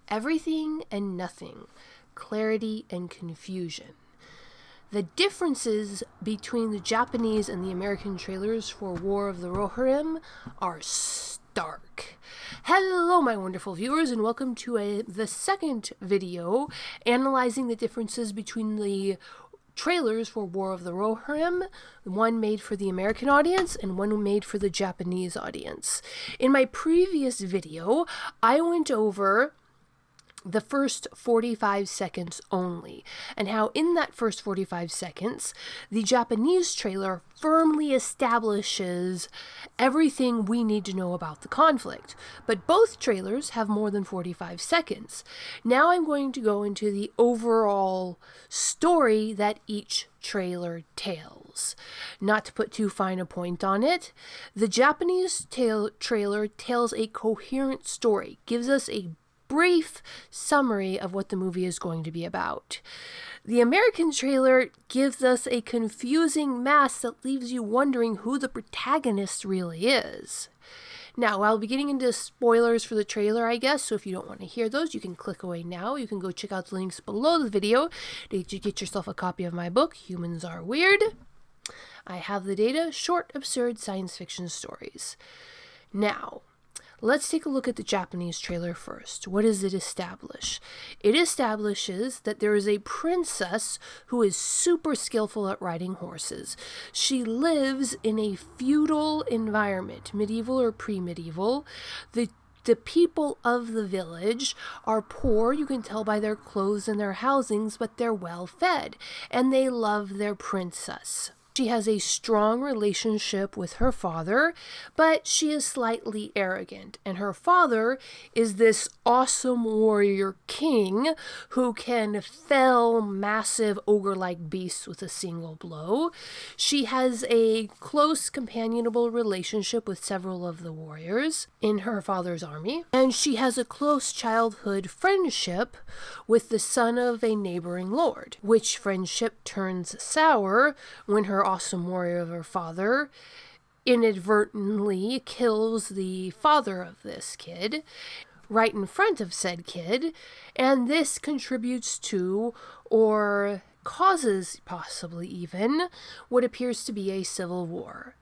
everything and nothing, clarity and confusion. The differences between the Japanese and the American trailers for War of the Rohirrim are stark. Hello, my wonderful viewers, and welcome to the second video analyzing the differences between the trailers for War of the Rohirrim, one made for the American audience and one made for the Japanese audience. In my previous video, I went over the first 45 seconds only, and how in that first 45 seconds, the Japanese trailer firmly establishes everything we need to know about the conflict. But both trailers have more than 45 seconds. Now I'm going to go into the overall story that each trailer tells. Not to put too fine a point on it, the Japanese trailer tells a coherent story, gives us a brief summary of what the movie is going to be about. The American trailer gives us a confusing mess that leaves you wondering who the protagonist really is. Now, I'll be getting into spoilers for the trailer, I guess, so if you don't want to hear those, you can click away now. You can go check out the links below the video to get yourself a copy of my book, Humans Are Weird. I have the data, short, absurd science fiction stories. Now, let's take a look at the Japanese trailer first. What does it establish? It establishes that there is a princess who is super skillful at riding horses. She lives in a feudal environment, medieval or pre-medieval. The people of the village are poor, you can tell by their clothes and their housings, but they're well fed, and they love their princess. She has a strong relationship with her father, but she is slightly arrogant. And her father is this awesome warrior king who can fell massive ogre-like beasts with a single blow. She has a close, companionable relationship with several of the warriors in her father's army. And she has a close childhood friendship with the son of a neighboring lord, which friendship turns sour when her awesome warrior of her father inadvertently kills the father of this kid right in front of said kid, and this contributes to, or causes possibly even, what appears to be a civil war.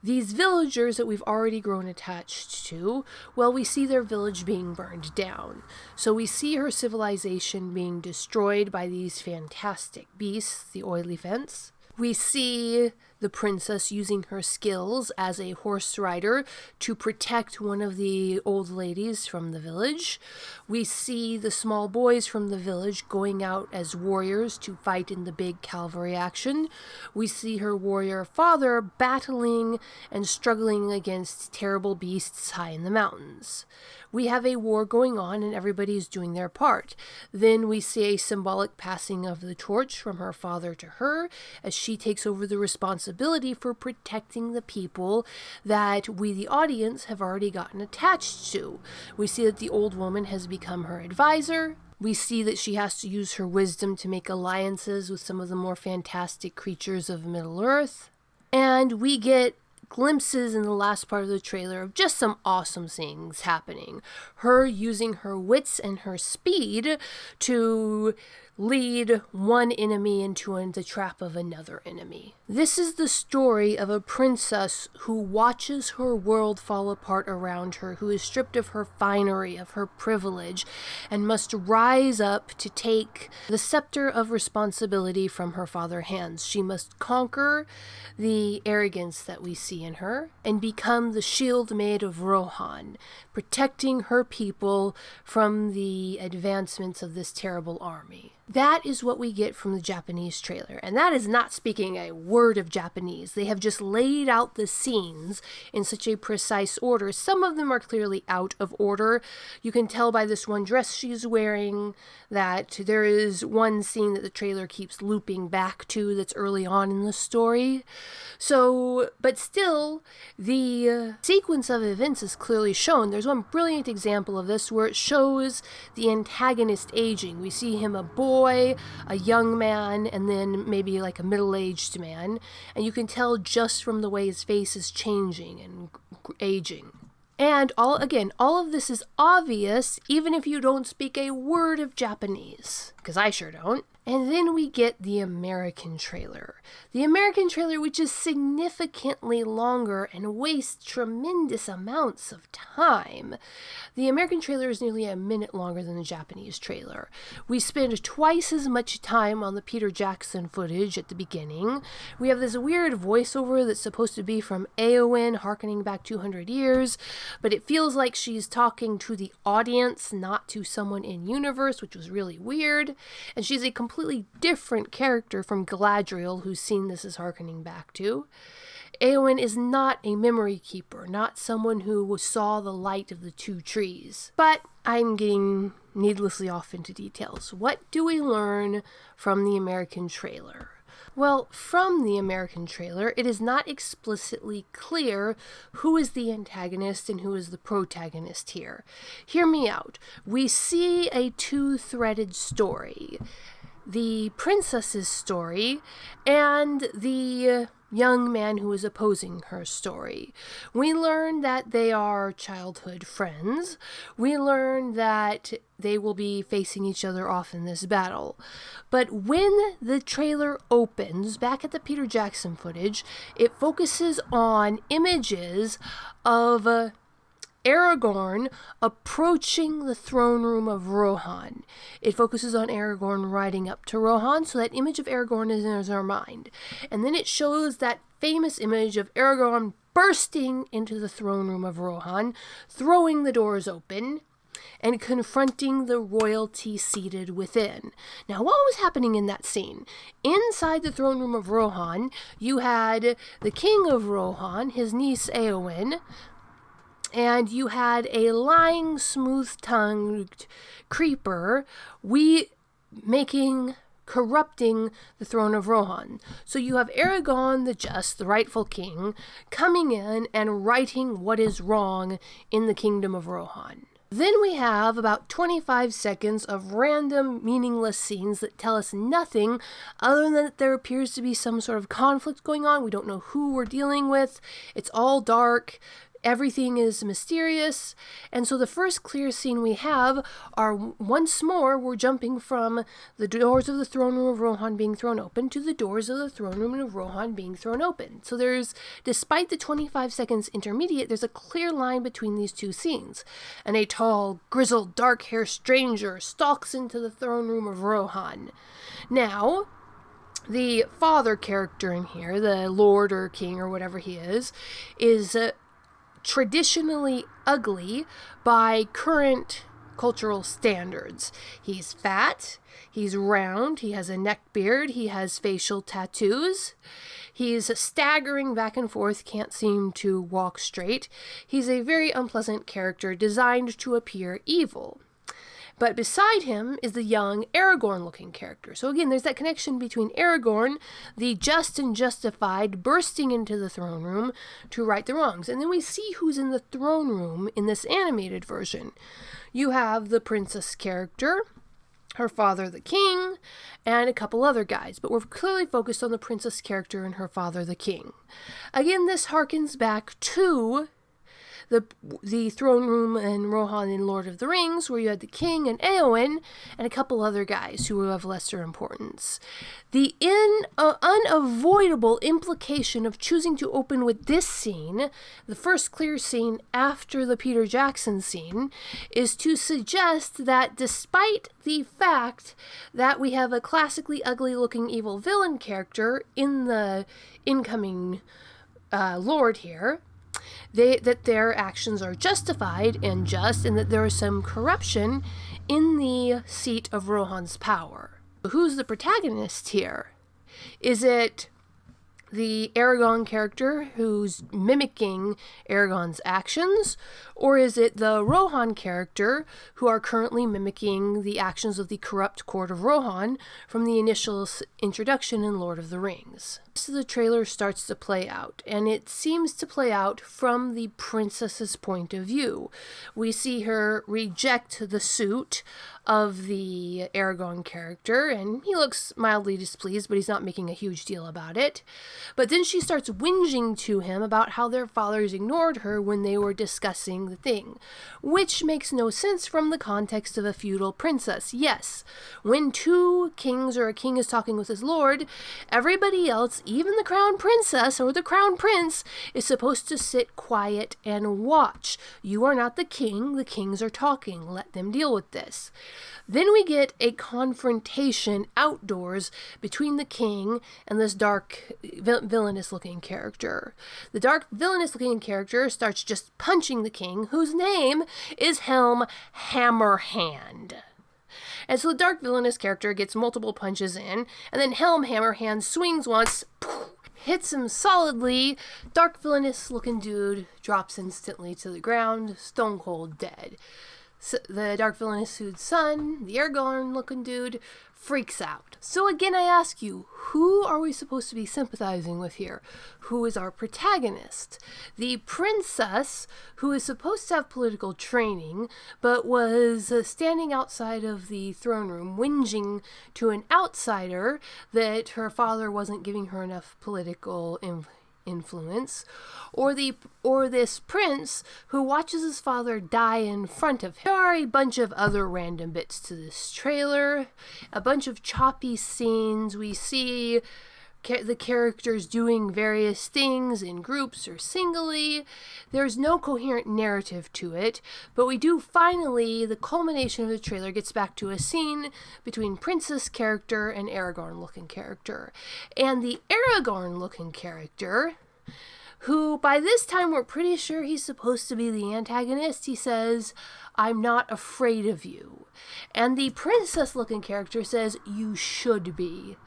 These villagers that we've already grown attached to, well, we see their village being burned down. So we see her civilization being destroyed by these fantastic beasts, the oily fence. We see the princess using her skills as a horse rider to protect one of the old ladies from the village. We see the small boys from the village going out as warriors to fight in the big cavalry action. We see her warrior father battling and struggling against terrible beasts high in the mountains. We have a war going on and everybody's doing their part. Then we see a symbolic passing of the torch from her father to her as she takes over the responsibility for protecting the people that we, the audience, have already gotten attached to. We see that the old woman has become her advisor. We see that she has to use her wisdom to make alliances with some of the more fantastic creatures of Middle-earth. And we get glimpses in the last part of the trailer of just some awesome things happening. Her using her wits and her speed to lead one enemy into the trap of another enemy. This is the story of a princess who watches her world fall apart around her, who is stripped of her finery, of her privilege, and must rise up to take the scepter of responsibility from her father's hands. She must conquer the arrogance that we see in her and become the shield maid of Rohan, protecting her people from the advancements of this terrible army. That is what we get from the Japanese trailer, and that is not speaking a word of Japanese. They have just laid out the scenes in such a precise order. Some of them are clearly out of order. You can tell by this one dress she's wearing that there is one scene that the trailer keeps looping back to that's early on in the story. So, but still, the sequence of events is clearly shown. There's one brilliant example of this where it shows the antagonist aging. We see him a boy, a young man, and then maybe like a middle-aged man. And you can tell just from the way his face is changing and aging. And all of this is obvious even if you don't speak a word of Japanese, because I sure don't. And then we get the American trailer. The American trailer, which is significantly longer and wastes tremendous amounts of time. The American trailer is nearly a minute longer than the Japanese trailer. We spend twice as much time on the Peter Jackson footage at the beginning. We have this weird voiceover that's supposed to be from Eowyn, harkening back 200 years, but it feels like she's talking to the audience, not to someone in universe, which was really weird. And she's a completely different character from Galadriel, whose scene this is harkening back to. Eowyn is not a memory keeper, not someone who saw the light of the two trees. But I'm getting needlessly off into details. What do we learn from the American trailer? Well, from the American trailer, it is not explicitly clear who is the antagonist and who is the protagonist here. Hear me out. We see a two-threaded story. The princess's story and the young man who is opposing her story. We learn that they are childhood friends. We learn that they will be facing each other off in this battle. But when the trailer opens, back at the Peter Jackson footage, it focuses on images of Aragorn approaching the throne room of Rohan. It focuses on Aragorn riding up to Rohan, so that image of Aragorn is in our mind. And then it shows that famous image of Aragorn bursting into the throne room of Rohan, throwing the doors open, and confronting the royalty seated within. Now, what was happening in that scene? Inside the throne room of Rohan, you had the king of Rohan, his niece Eowyn, and you had a lying, smooth-tongued creeper corrupting the throne of Rohan. So you have Aragorn the Just, the rightful king, coming in and righting what is wrong in the kingdom of Rohan. Then we have about 25 seconds of random, meaningless scenes that tell us nothing other than that there appears to be some sort of conflict going on. We don't know who we're dealing with. It's all dark. Everything is mysterious, and so the first clear scene we have are, once more, we're jumping from the doors of the throne room of Rohan being thrown open to the doors of the throne room of Rohan being thrown open. So there's, despite the 25 seconds intermediate, there's a clear line between these two scenes. And a tall, grizzled, dark-haired stranger stalks into the throne room of Rohan. Now, the father character in here, the lord or king or whatever he is traditionally ugly by current cultural standards. He's fat, he's round, he has a neck beard, he has facial tattoos, he's staggering back and forth, can't seem to walk straight. He's a very unpleasant character designed to appear evil. But beside him is the young Aragorn-looking character. So again, there's that connection between Aragorn, the just and justified, bursting into the throne room to right the wrongs. And then we see who's in the throne room in this animated version. You have the princess character, her father the king, and a couple other guys. But we're clearly focused on the princess character and her father the king. Again, this harkens back to the throne room in Rohan in Lord of the Rings, where you had the king and Eowyn and a couple other guys who were of lesser importance. The unavoidable implication of choosing to open with this scene, the first clear scene after the Peter Jackson scene, is to suggest that despite the fact that we have a classically ugly-looking evil villain character in the incoming Lord here, that their actions are justified and just, and that there is some corruption in the seat of Rohan's power. Who's the protagonist here? Is it the Aragorn character who's mimicking Aragorn's actions, or is it the Rohan character who are currently mimicking the actions of the corrupt court of Rohan from the initial introduction in Lord of the Rings? So the trailer starts to play out, and it seems to play out from the princess's point of view. We see her reject the suit of the Aragorn character, and he looks mildly displeased, but he's not making a huge deal about it. But then she starts whinging to him about how their fathers ignored her when they were discussing the thing, which makes no sense from the context of a feudal princess. Yes, when two kings or a king is talking with his lord, everybody else, even the crown princess or the crown prince, is supposed to sit quiet and watch. You are not the king. The kings are talking. Let them deal with this. Then we get a confrontation outdoors between the king and this dark, villainous-looking character. The dark, villainous-looking character starts just punching the king, whose name is Helm Hammerhand. And so the dark, villainous character gets multiple punches in, and then Helm Hammerhand swings once, hits him solidly. Dark, villainous-looking dude drops instantly to the ground, stone cold dead. So the dark villainous dude's son, the Aragorn-looking dude, freaks out. So again, I ask you, who are we supposed to be sympathizing with here? Who is our protagonist? The princess, who is supposed to have political training, but was standing outside of the throne room, whinging to an outsider that her father wasn't giving her enough political influence, or this prince who watches his father die in front of him. There are a bunch of other random bits to this trailer, a bunch of choppy scenes. We see the characters doing various things in groups or singly. There's no coherent narrative to it, but we do finally, the culmination of the trailer gets back to a scene between Princess character and Aragorn-looking character. And the Aragorn-looking character, who by this time we're pretty sure he's supposed to be the antagonist, he says, "I'm not afraid of you." And the princess-looking character says, "You should be."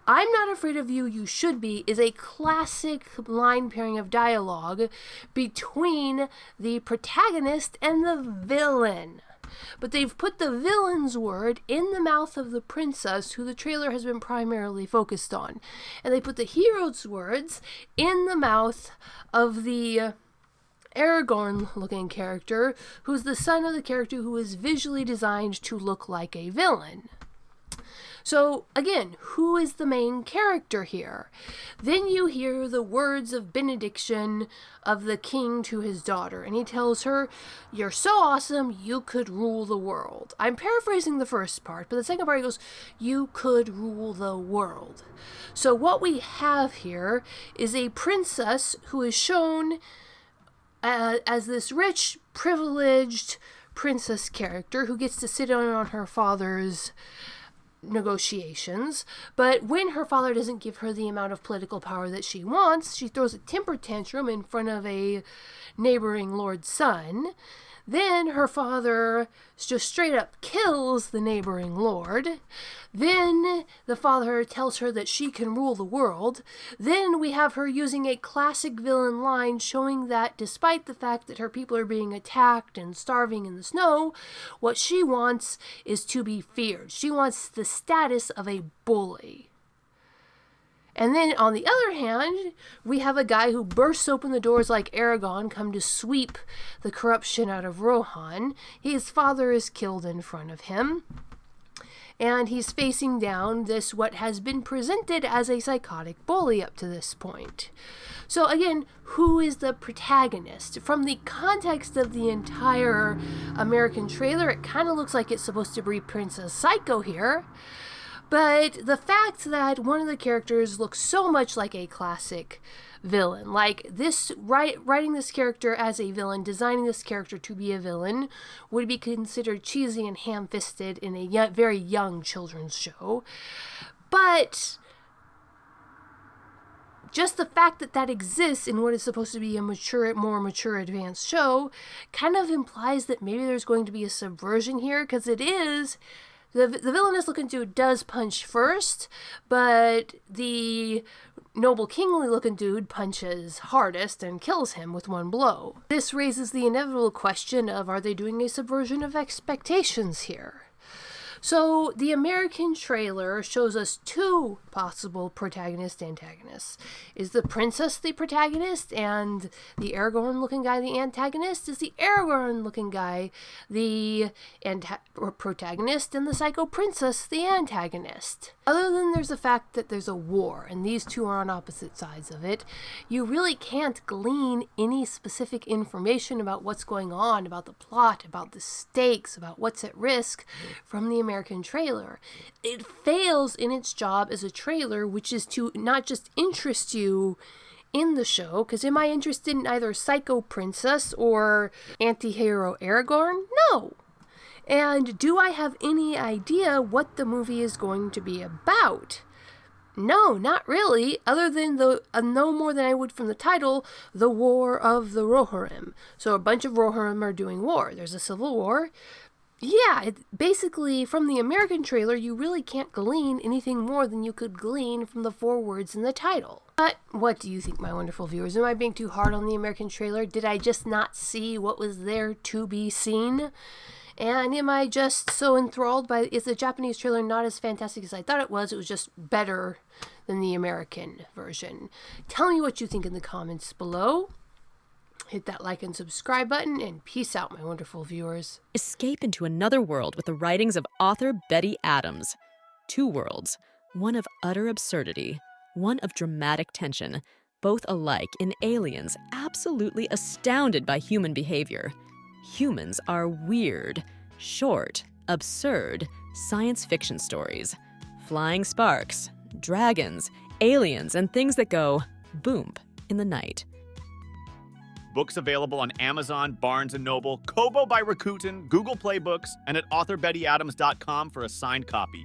"I'm not afraid of you, you should be" is a classic line pairing of dialogue between the protagonist and the villain. But they've put the villain's word in the mouth of the princess, who the trailer has been primarily focused on. And they put the hero's words in the mouth of the Aragorn-looking character, who's the son of the character who is visually designed to look like a villain. So, again, who is the main character here? Then you hear the words of benediction of the king to his daughter, and he tells her, "You're so awesome, you could rule the world." I'm paraphrasing the first part, but the second part he goes, "You could rule the world." So what we have here is a princess who is shown as this rich, privileged princess character who gets to sit down on her father's negotiations, but when her father doesn't give her the amount of political power that she wants, she throws a temper tantrum in front of a neighboring lord's son. Then her father just straight up kills the neighboring lord. Then the father tells her that she can rule the world. Then we have her using a classic villain line showing that despite the fact that her people are being attacked and starving in the snow, what she wants is to be feared. She wants the status of a bully. And then, on the other hand, we have a guy who bursts open the doors like Aragorn, come to sweep the corruption out of Rohan. His father is killed in front of him. And he's facing down this, what has been presented as a psychotic bully up to this point. So again, who is the protagonist? From the context of the entire American trailer, it kind of looks like it's supposed to be Princess Psycho here. But the fact that one of the characters looks so much like a classic villain, like this, writing this character as a villain, designing this character to be a villain, would be considered cheesy and ham-fisted in a very young children's show. But just the fact that that exists in what is supposed to be a more mature, advanced show kind of implies that maybe there's going to be a subversion here, because it is. The villainous-looking dude does punch first, but the noble, kingly-looking dude punches hardest and kills him with one blow. This raises the inevitable question of, are they doing a subversion of expectations here? So the American trailer shows us two possible protagonist-antagonists. Is the princess the protagonist and the Aragorn-looking guy the antagonist? Is the Aragorn-looking guy the protagonist and the psycho princess the antagonist? Other than there's the fact that there's a war and these two are on opposite sides of it, you really can't glean any specific information about what's going on, about the plot, about the stakes, about what's at risk from the American trailer. It fails in its job as a trailer, which is to not just interest you in the show, because am I interested in either psycho princess or anti-hero Aragorn? No. And do I have any idea what the movie is going to be about? No, not really, other than no more than I would from the title, The War of the Rohirrim. So a bunch of Rohirrim are doing war. There's a civil war. Yeah, basically, from the American trailer, you really can't glean anything more than you could glean from the 4 words in the title. But what do you think, my wonderful viewers? Am I being too hard on the American trailer? Did I just not see what was there to be seen? And am I just so enthralled by, is the Japanese trailer not as fantastic as I thought it was? It was just better than the American version. Tell me what you think in the comments below. Hit that like and subscribe button, and peace out, my wonderful viewers. Escape into another world with the writings of author Betty Adams. 2 worlds, one of utter absurdity, one of dramatic tension, both alike in aliens absolutely astounded by human behavior. Humans are weird, short, absurd science fiction stories. Flying sparks, dragons, aliens, and things that go boom in the night. Books available on Amazon, Barnes & Noble, Kobo by Rakuten, Google Play Books, and at authorBettyAdams.com for a signed copy.